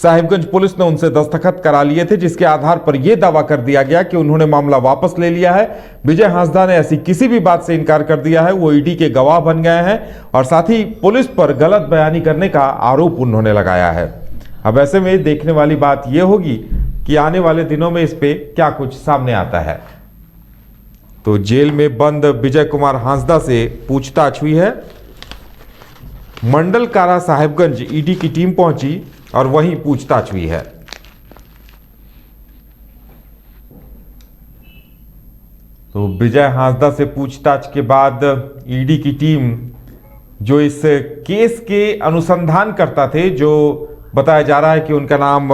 Sahibganj police ने उनसे दस्तखत करा लिए थे, जिसके आधार पर यह दावा कर दिया गया कि उन्होंने मामला वापस ले लिया है। विजय हांसदा ने ऐसी किसी भी बात से इनकार कर दिया है। वो ईडी के गवाह बन गए हैं और साथ ही पुलिस पर गलत बयानी करने का आरोप उन्होंने लगाया है। अब ऐसे में देखने वाली बात यह होगी कि आने वाले दिनों में इस पे क्या कुछ सामने आता है। तो जेल में बंद विजय कुमार हांसदा से पूछताछ हुई है। मंडल कारा साहिबगंज ईडी की टीम पहुंची और वहीं पूछताछ हुई है। तो विजय हांसदा से पूछताछ के बाद ईडी की टीम जो इस केस के अनुसंधान करता थे, जो बताया जा रहा है कि उनका नाम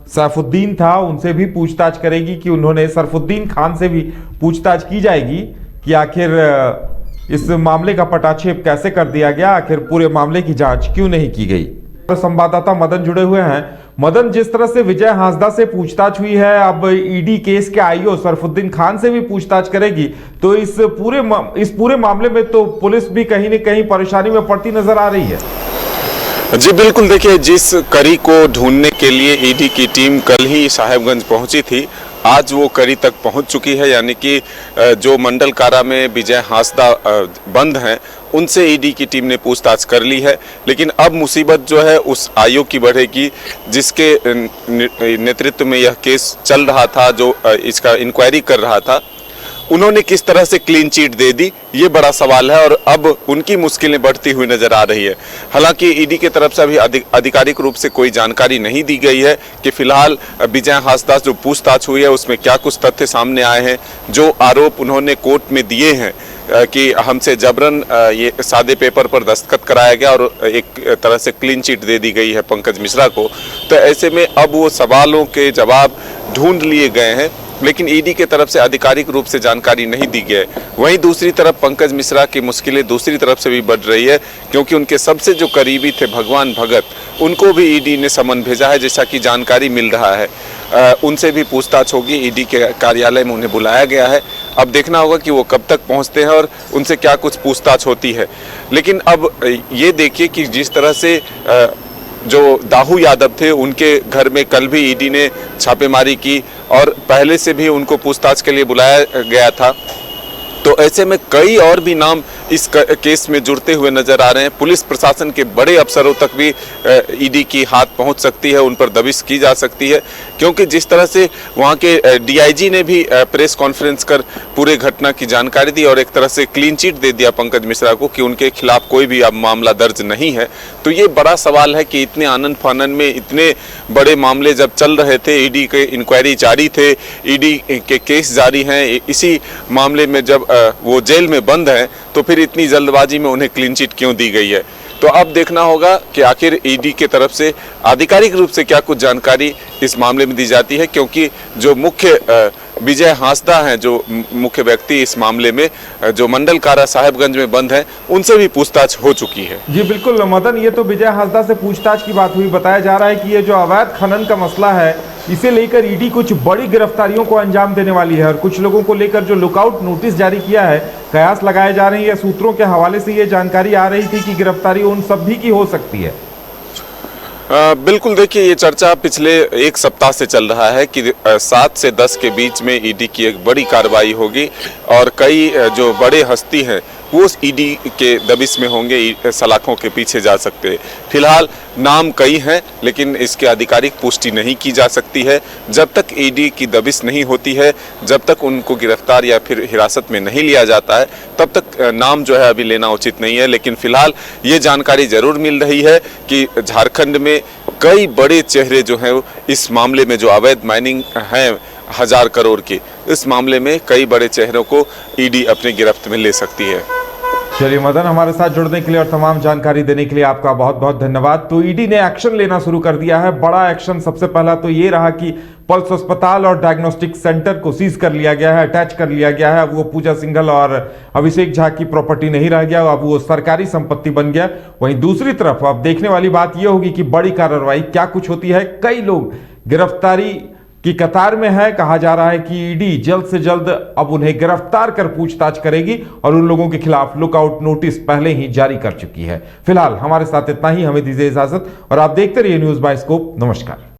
सैफुद्दीन था, उनसे भी पूछताछ करेगी कि उन्होंने सरफुद्दीन खान से भी पूछताछ की जाएगी कि आखिर इस मामले का पटाक्षेप कैसे कर दिया गया, आखिर पूरे मामले की जांच क्यों नहीं की गई। संवाददाता मदन जुड़े हुए हैं। मदन, जिस तरह से विजय हांसदा से पूछताछ हुई है, अब ईडी केस के आईओ सरफुद्दीन खान से भी पूछताछ करेगी, तो इस पूरे मामले में तो पुलिस भी कहीं न कहीं परेशानी में पड़ती नजर आ रही है। जी बिल्कुल, देखिए जिस कड़ी को ढूंढने के लिए ईडी की टीम कल ही साहिबगंज पहुंची थी, आज वो कड़ी तक पहुंच चुकी है। यानी कि जो मंडल कारा में विजय हांसदा बंद हैं, उनसे ईडी की टीम ने पूछताछ कर ली है। लेकिन अब मुसीबत जो है उस आयोग की बढ़ेगी जिसके नेतृत्व में यह केस चल रहा था, जो इसका इंक्वायरी कर रहा था। उन्होंने किस तरह से क्लीन चिट दे दी, ये बड़ा सवाल है और अब उनकी मुश्किलें बढ़ती हुई नजर आ रही है। हालांकि ईडी की तरफ से अभी आधिकारिक रूप से कोई जानकारी नहीं दी गई है कि फिलहाल विजय हांसदा जो पूछताछ हुई है उसमें क्या कुछ तथ्य सामने आए हैं। जो आरोप उन्होंने कोर्ट में दिए हैं कि हमसे जबरन ये सादे पेपर पर दस्तखत कराया गया और एक तरह से क्लीन चिट दे दी गई है पंकज मिश्रा को, तो ऐसे में अब वो सवालों के जवाब ढूंढ लिए गए हैं, लेकिन ईडी के तरफ से आधिकारिक रूप से जानकारी नहीं दी गई है। वहीं दूसरी तरफ पंकज मिश्रा की मुश्किलें दूसरी तरफ से भी बढ़ रही है, क्योंकि उनके सबसे जो करीबी थे भगवान भगत, उनको भी ईडी ने समन भेजा है, जैसा कि जानकारी मिल रहा है। उनसे भी पूछताछ होगी, ईडी के कार्यालय में उन्हें बुलाया गया है। अब देखना होगा कि वो कब तक पहुंचते हैं और उनसे क्या कुछ पूछताछ होती है। लेकिन अब ये देखिए कि जिस तरह से जो दाहू यादव थे, उनके घर में कल भी ईडी ने छापेमारी की और पहले से भी उनको पूछताछ के लिए बुलाया गया था। तो ऐसे में कई और भी नाम इस केस में जुड़ते हुए नजर आ रहे हैं। पुलिस प्रशासन के बड़े अफसरों तक भी ईडी की हाथ पहुंच सकती है, उन पर दबिश की जा सकती है, क्योंकि जिस तरह से वहां के डीआईजी ने भी प्रेस कॉन्फ्रेंस कर पूरे घटना की जानकारी दी और एक तरह से क्लीन चिट दे दिया पंकज मिश्रा को कि उनके खिलाफ कोई भी अब मामला दर्ज नहीं है। तो ये बड़ा सवाल है कि इतने आनंद फानन में इतने बड़े मामले जब चल रहे थे, ईडी के इंक्वायरी जारी थे, ईडी के केस जारी हैं, इसी मामले में जब वो जेल में बंद हैं, तो फिर इतनी जल्दबाजी में उन्हें क्लीन चिट क्यों दी गई है। तो अब देखना होगा कि आखिर ईडी के तरफ से आधिकारिक रूप से क्या कुछ जानकारी इस मामले में दी जाती है, क्योंकि जो मुख्य विजय हांसदा हैं, जो मुख्य व्यक्ति इस मामले में जो मंडल कारा साहिबगंज में बंद हैं, उनसे भी पूछताछ हो चुकी है। जी बिल्कुल मदन, ये तो विजय हांसदा से पूछताछ की बात हुई। बताया जा रहा है कि ये जो अवैध खनन का मसला है, इसे लेकर ईडी कुछ बड़ी गिरफ्तारियों को अंजाम देने वाली है और कुछ लोगों को लेकर जो लुकआउट नोटिस जारी किया है, कयास लगाए जा रहे हैं। सूत्रों के हवाले से ये जानकारी आ रही थी कि गिरफ्तारी उन सभी की हो सकती है। बिल्कुल, देखिए ये चर्चा पिछले एक सप्ताह से चल रहा है कि 7 से 10 के बीच में ईडी की एक बड़ी कार्रवाई होगी और कई जो बड़े हस्ती हैं वो ईडी के दबिश में होंगे, सलाखों के पीछे जा सकते हैं। फिलहाल नाम कई हैं, लेकिन इसकी आधिकारिक पुष्टि नहीं की जा सकती है। जब तक ईडी की दबिश नहीं होती है, जब तक उनको गिरफ्तार या फिर हिरासत में नहीं लिया जाता है, तब तक नाम जो है अभी लेना उचित नहीं है। लेकिन फिलहाल ये जानकारी जरूर मिल रही है कि झारखंड में कई बड़े चेहरे जो हैं इस मामले में, जो अवैध माइनिंग है 1000 करोड़ की, इस मामले में कई बड़े चेहरों को ईडी अपनी गिरफ्त में ले सकती है। चलिए मदन, हमारे साथ जुड़ने के लिए और तमाम जानकारी देने के लिए आपका बहुत बहुत धन्यवाद। तो ईडी ने एक्शन लेना शुरू कर दिया है, बड़ा एक्शन। सबसे पहला तो ये रहा कि पल्स अस्पताल और डायग्नोस्टिक सेंटर को सीज कर लिया गया है, अटैच कर लिया गया है। अब वो पूजा सिंघल और अभिषेक झा की प्रॉपर्टी नहीं रह गया, अब वो सरकारी संपत्ति बन गया। वहीं दूसरी तरफ अब देखने वाली बात यह होगी कि बड़ी कार्रवाई क्या कुछ होती है। कई लोग गिरफ्तारी की कतार में है। कहा जा रहा है कि ईडी जल्द से जल्द अब उन्हें गिरफ्तार कर पूछताछ करेगी और उन लोगों के खिलाफ लुकआउट नोटिस पहले ही जारी कर चुकी है। फिलहाल हमारे साथ इतना ही, हमें दीजिए इजाजत और आप देखते रहिए न्यूज़ बाइस्कोप। नमस्कार।